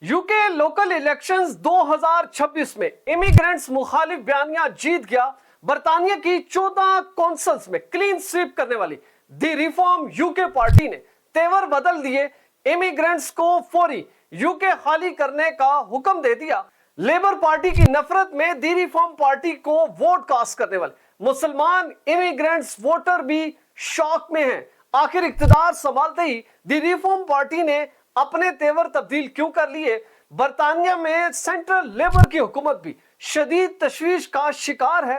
UK local elections 2026 में immigrants मुखालिफ बयानिया जीत गया। बरतानिया की 14 कौंसल्स में क्लीन स्वीप करने वाली दी रिफॉर्म यूके पार्टी ने तेवर बदल दिए। इमिग्रेंट्स को फौरी यूके खाली करने का हुक्म दे दिया। लेबर पार्टी की नफरत में दी रिफॉर्म पार्टी को वोट कास्ट करने वाले मुसलमान इमिग्रेंट्स वोटर भी शॉक में हैं। आखिर इक्तदार संभालते ही दी रिफॉर्म पार्टी ने अपने तेवर तब्दील क्यों कर लिए? बरतानिया में सेंट्रल लेबर की हुकूमत भी शदीद तशवीश का शिकार है।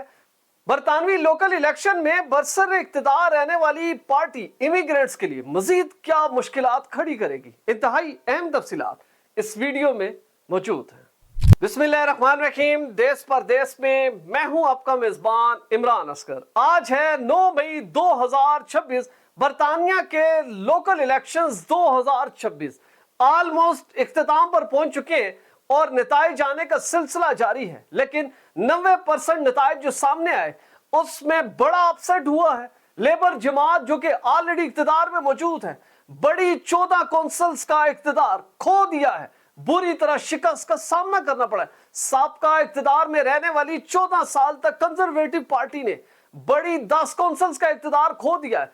बरतानवी लोकल इलेक्शन में बरसर इक्तदार रहने वाली पार्टी इमिग्रेंट्स के लिए मजीद क्या मुश्किलात खड़ी करेगी? इंतहाई अहम तफसीलात इस वीडियो में मौजूद है। बिस्मिल्लाहिर्रहमानिर्रहीम। देश परदेश में मैं हूं आपका मेजबान इमरान असगर। आज है 9 मई 2026। बरतानिया के लोकल इलेक्शंस 2026 ऑलमोस्ट इख्तिताम पर पहुंच चुके हैं और नताइज आने का सिलसिला जारी है, लेकिन 90% नताइज जो सामने आए उसमें बड़ा अपसेट हुआ है। लेबर जमात जो कि ऑलरेडी इख्तिदार में मौजूद है, बड़ी 14 कौंसल्स का इख्तिदार खो दिया है, बुरी तरह शिकस्त का सामना करना पड़ा है। साबका इख्तिदार में रहने वाली 14 साल तक कंजर्वेटिव पार्टी ने बड़ी 10 कौंसल्स का इख्तिदार खो दिया है।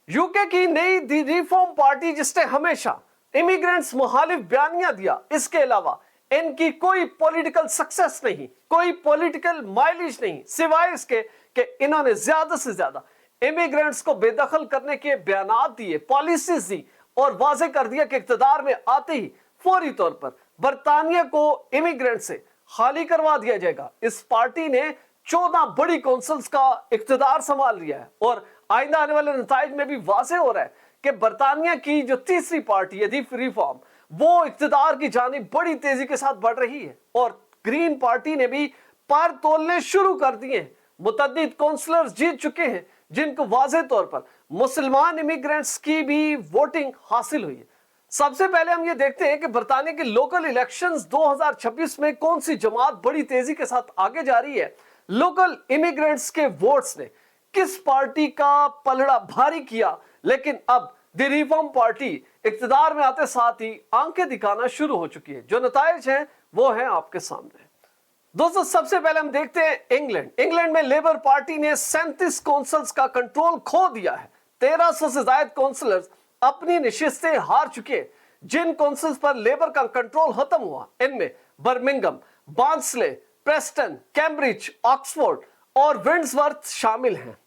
यूके की नई दी रिफॉर्म पार्टी जिसने हमेशा इमिग्रेंट्स मुखालिफ बयानिया दिया, इसके अलावा इनकी कोई पॉलिटिकल सक्सेस नहीं, कोई पॉलिटिकल माइलेज नहीं, सिवाय इसके कि इन्होंने ज्यादा से ज्यादा इमिग्रेंट्स को बेदखल करने के बयानात दिए, पॉलिसीज दी और वाजे कर दिया कि इख्तिदार में आते ही फौरी तौर पर बरतानिया को इमिग्रेंट से खाली करवा दिया जाएगा। इस पार्टी ने 14 बड़ी कौंसल्स का इख्तिदार संभाल लिया है और आइंदा आने वाले नताइज में भी वाज़ेह हो रहा है कि बरतानिया की जो तीसरी पार्टी है दी रिफॉर्म, वो इख्तिदार की जानिब बड़ी तेजी के साथ बढ़ रही है और ग्रीन पार्टी ने भी पर तोलने शुरू कर दिए हैं। मुतअद्दिद काउंसलर्स जीत चुके हैं जिनको वाज़ेह तौर पर मुसलमान इमिग्रेंट्स की भी वोटिंग हासिल हुई है। सबसे पहले हम ये देखते हैं कि बरतानिया के लोकल इलेक्शंस 2026 में कौन सी जमात बड़ी तेजी के साथ आगे जा रही है। लोकल इमिग्रेंट्स के वोट्स ने किस पार्टी का पलड़ा भारी किया, लेकिन अब दी रिफॉर्म पार्टी इक्तदार में आते साथ ही आंखें दिखाना शुरू हो चुकी है। जो नताइज हैं वो हैं आपके सामने। दोस्तों, सबसे पहले हम देखते हैं इंग्लैंड में लेबर पार्टी ने 37 कौंसल्स का कंट्रोल खो दिया है। 1300 से ज्यादा काउंसलर्स अपनी नशिस्तें हार चुके हैं। जिन कौंसल्स पर लेबर का कंट्रोल खत्म हुआ, इनमें बर्मिंघम, बार्नसले, प्रेस्टन, कैम्ब्रिज, ऑक्सफोर्ड और विंड्सवर्थ शामिल हैं।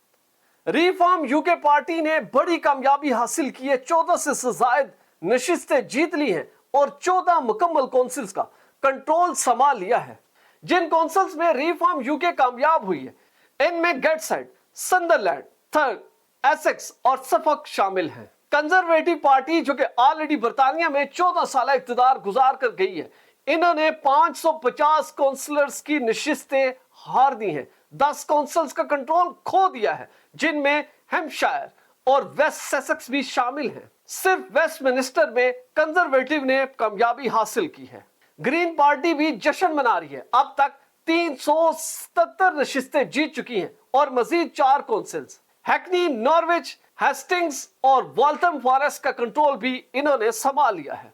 रिफॉर्म यूके पार्टी ने बड़ी कामयाबी हासिल की है, 14 से ज्यादा नशिस्तें जीत ली हैं और 14 मुकम्मल काउंसिल्स का कंट्रोल संभाल लिया है। जिन काउंसिल्स में रिफॉर्म यूके कामयाब हुई है, इनमें गेटसाइड, संदरलैंड, थर्ड, एसेक्स और सफक शामिल हैं। कंजर्वेटिव पार्टी जो कि ऑलरेडी बरतानिया में 14 साल इक्तदार गुजार कर गई है, इन्होंने 550 काउंसलर्स की नशिस्तें हार दी हैं, 10 काउंसिल्स का कंट्रोल खो दिया है, जिनमें हैम्पशायर और वेस्ट सेसेक्स भी शामिल हैं। सिर्फ वेस्टमिनिस्टर में कंजर्वेटिव ने कामयाबी हासिल की है। ग्रीन पार्टी भी जश्न मना रही है। अब तक 377 नशिस्तें जीत चुकी हैं और मजीद 4 काउंसिल्स हैकनी, नॉर्विच, हेस्टिंग्स और वॉल्थम फॉरेस्ट का कंट्रोल भी इन्होंने संभाल लिया है।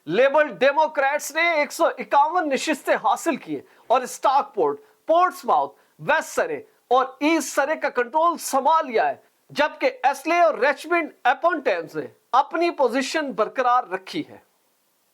लेबर डेमोक्रेट्स ने 151 नशिस्तें हासिल की हैं और स्टॉकपोर्ट, पोर्ट्समाउथ, वेस्ट सरे और ईस्ट सरे का कंट्रोल संभाल लिया है, जबकि एस्ले और रिचमंड अपॉन टेम्स ने अपनी पोजीशन बरकरार रखी है।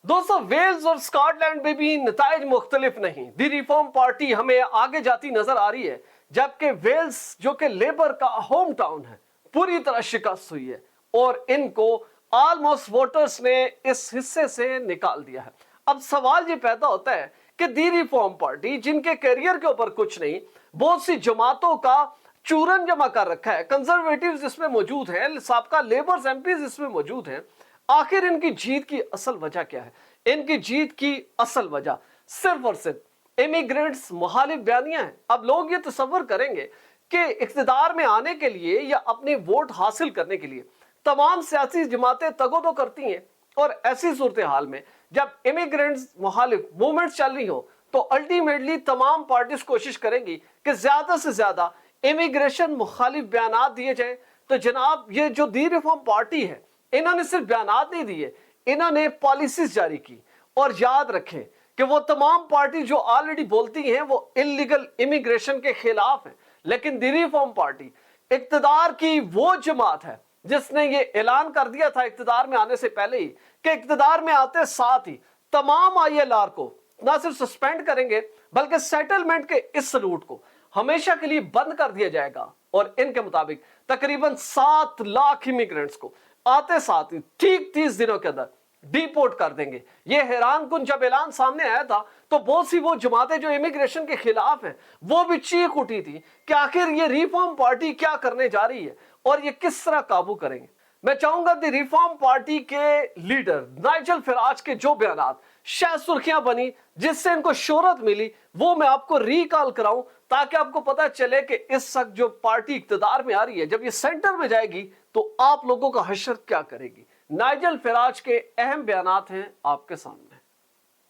दोस्तों, वेल्स और स्कॉटलैंड में भी नताइज मुख्तलिफ नहीं। दी रिफॉर्म पार्टी हमें आगे जाती नजर आ रही है, जबकि वेल्स जो कि लेबर का होम टाउन है, पूरी तरह शिकस्त हुई है और इनको ऑलमोस्ट वोटर्स ने इस हिस्से से निकाल दिया है। अब सवाल ये पैदा होता है कि दी रिफॉर्म पार्टी जिनके करियर के ऊपर कुछ नहीं, बहुत सी जमातों का चूरन जमा कर रखा है, कंजर्वेटिव्स इसमें मौजूद हैं, साबका लेबर्स एमपीज इसमें मौजूद हैं, आखिर इनकी जीत की असल वजह क्या है? इनकी जीत की असल वजह सिर्फ और सिर्फ इमिग्रेंट्स मुखालिफ बयानियां हैं। अब लोग ये तसव्वुर करेंगे कि इख्तिदार में आने के लिए या अपने वोट हासिल करने के लिए तमाम सियासी जमातें तगोदो करती हैं, और ऐसी सूरत हाल में जब इमिग्रेंट्स मुखालिफ मूवमेंट चल रही हो तो अल्टीमेटली तमाम पार्टीज कोशिश करेंगी कि ज्यादा से ज्यादा इमिग्रेशन मुखालिफ बयानात दिए जाए। तो जनाब, ये जो दी रिफॉर्म पार्टी है, इन्होंने सिर्फ बयानात नहीं दिए, इन्होंने पॉलिसीज जारी की और याद रखें कि वो तमाम पार्टी जो ऑलरेडी बोलती हैं वो इलीगल इमिग्रेशन के खिलाफ है, लेकिन दी रिफॉर्म पार्टी इक्तदार की वो जमात है जिसने ये ऐलान कर दिया था इक्तदार में आने से पहले ही कि इक्तदार में आते साथ ही तमाम ILR को ना सिर्फ सस्पेंड करेंगे बल्कि सेटलमेंट के इस रूट को हमेशा के लिए बंद कर दिया जाएगा। और इनके मुताबिक तकरीबन 7 लाख इमिग्रेंट्स को आते साथ ही ठीक 30 दिनों के अंदर डिपोर्ट कर देंगे। ये हैरान कुन जब ऐलान सामने आया था तो बहुत सी वो जमातें जो इमिग्रेशन के खिलाफ हैं वो भी चीख उठी थी कि आखिर ये रिफॉर्म पार्टी क्या करने जा रही है और ये किस तरह काबू करेंगे। मैं चाहूंगा दी रिफॉर्म पार्टी के लीडर नाइजल फराज के जो बयानात शायद सुर्खियां बनी जिससे इनको शोहरत मिली वो मैं आपको रिकॉल कराऊं ताकि आपको पता चले कि इस वक्त जो पार्टी इक्तदार में आ रही है जब ये सेंटर में जाएगी तो आप लोगों का हशर क्या करेगी। नाइजल फराज के अहम बयानात हैं आपके सामने।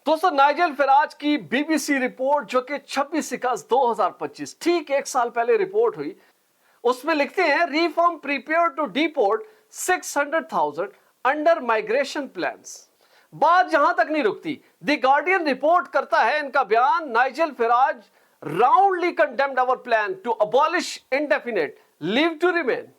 दोस्तों, नाइजल फराज की BBC रिपोर्ट जो कि 26 अगस्त 2025 ठीक एक साल पहले रिपोर्ट हुई, उसमें लिखते हैं reform prepare to deport 600,000 under migration plans. बात जहां तक नहीं रुकती, द गार्डियन रिपोर्ट करता है इनका बयान, Nigel Farage roundly condemned our plan to abolish indefinite leave to remain.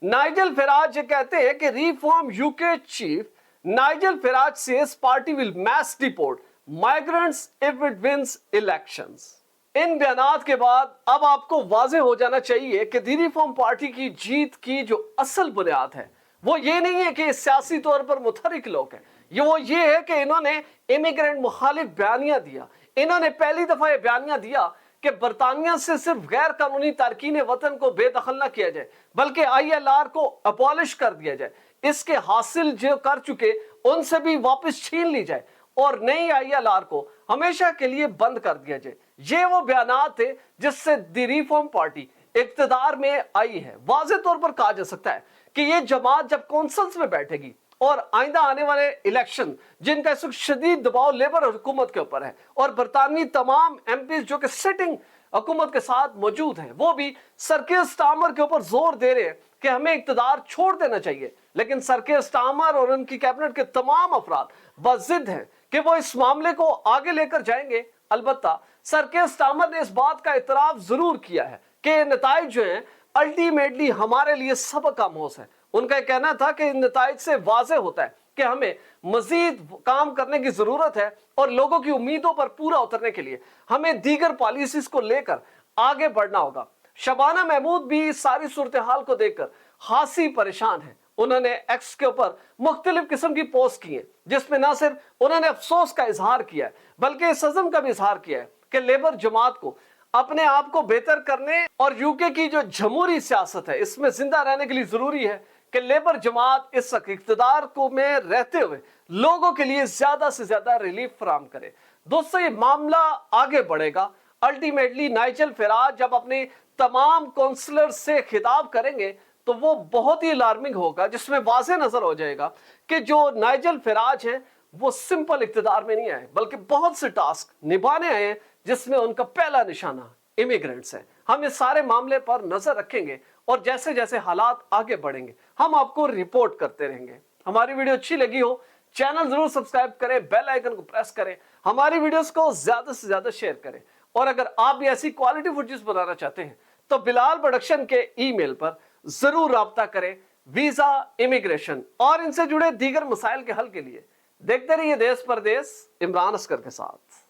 Nigel Farage ये कहते हैं कि Reform UK chief Nigel Farage says party will mass deport migrants if it wins elections. इन बयानात के बाद अब आपको वाज़ेह हो जाना चाहिए कि दी रिफॉर्म पार्टी की जीत की जो असल बुनियाद है वो ये नहीं है कि सियासी तौर पर मुतहरिक लोग हैं, ये है कि इन्होंने इमिग्रेंट मुखालिफ बयानिया दिया। इन्होंने पहली दफा ये बयानिया दिया कि बरतानिया से सिर्फ गैर कानूनी तारकीन वतन को बेदखल न किया जाए बल्कि ILR को अबॉलिश कर दिया जाए, इसके हासिल जो कर चुके उनसे भी वापस छीन ली जाए और नई ILR को हमेशा के लिए बंद कर दिया जाए। ये वो बयानात थे जिससे दी रिफॉर्म पार्टी इक्तदार में आई है। वाज़ेह तौर पर कहा जा सकता है कि ये जमात जब कौंसल्स में बैठेगी और आइंदा आने वाले इलेक्शन जिनका इस वक्त शदीद दबाव लेबर हुकूमत के ऊपर है और बरतानवी तमाम MPs जो कि सिटिंग हुकूमत के साथ मौजूद हैं वो भी सर कीर स्टारमर के ऊपर जोर दे रहे हैं कि हमें इक्तदार छोड़ देना चाहिए, लेकिन सर कीर स्टारमर और उनकी कैबिनेट के तमाम अफराद बज़िद हैं कि वो इस मामले को आगे लेकर जाएंगे। अलबत्ता सर कीर स्टारमर ने इस बात का इतराफ जरूर किया है कि नताइज जो हैं अल्टीमेटली हमारे लिए सबक आमोज है। उनका कहना था कि इन नताइज से वाज़ेह होता है कि हमें मजीद काम करने की जरूरत है और लोगों की उम्मीदों पर पूरा उतरने के लिए हमें दीगर पॉलिसीज को लेकर आगे बढ़ना होगा। शबाना महमूद भी इस सारी सूरत हाल को देखकर खासी परेशान है। उन्होंने एक्स के ऊपर मुख्तलिफ किस्म की पोस्ट की है जिसमें न सिर्फ उन्होंने अफसोस का इजहार किया है बल्कि इस अज़म का भी इजहार किया है कि लेबर जमात को अपने आप को बेहतर करने और यूके की जो जमहूरी सियासत है इसमें जिंदा रहने के लिए जरूरी है कि लेबर जमात इस वक्त इख्तिदार को में रहते हुए लोगों के लिए ज्यादा से ज्यादा रिलीफ फराहम करे। दोस्तों, ये मामला आगे बढ़ेगा। अल्टीमेटली नाइजल फराज जब अपने तमाम काउंसलर से खिताब करेंगे तो वो बहुत ही अलार्मिंग होगा, जिसमें वाज़ेह नजर हो जाएगा कि जो नाइजल फराज हैं वो सिंपल इख्तिदार में नहीं आए बल्कि बहुत से टास्क निभाने आए हैं जिसमें उनका पहला निशाना इमिग्रेंट्स है। हम इस सारे मामले पर नजर रखेंगे और जैसे जैसे हालात आगे बढ़ेंगे हम आपको रिपोर्ट करते रहेंगे। हमारी वीडियो अच्छी लगी हो चैनल जरूर सब्सक्राइब करें, बेल आइकन को प्रेस करें, हमारी वीडियोस को ज्यादा से ज्यादा शेयर करें और अगर आप भी ऐसी क्वालिटी फुटेज बनाना चाहते हैं तो बिलाल प्रोडक्शन के ईमेल पर जरूर राब्ता करें। वीजा, इमिग्रेशन और इनसे जुड़े दीगर मसाइल के हल के लिए देखते रहिए देश परदेश इमरान असगर के साथ।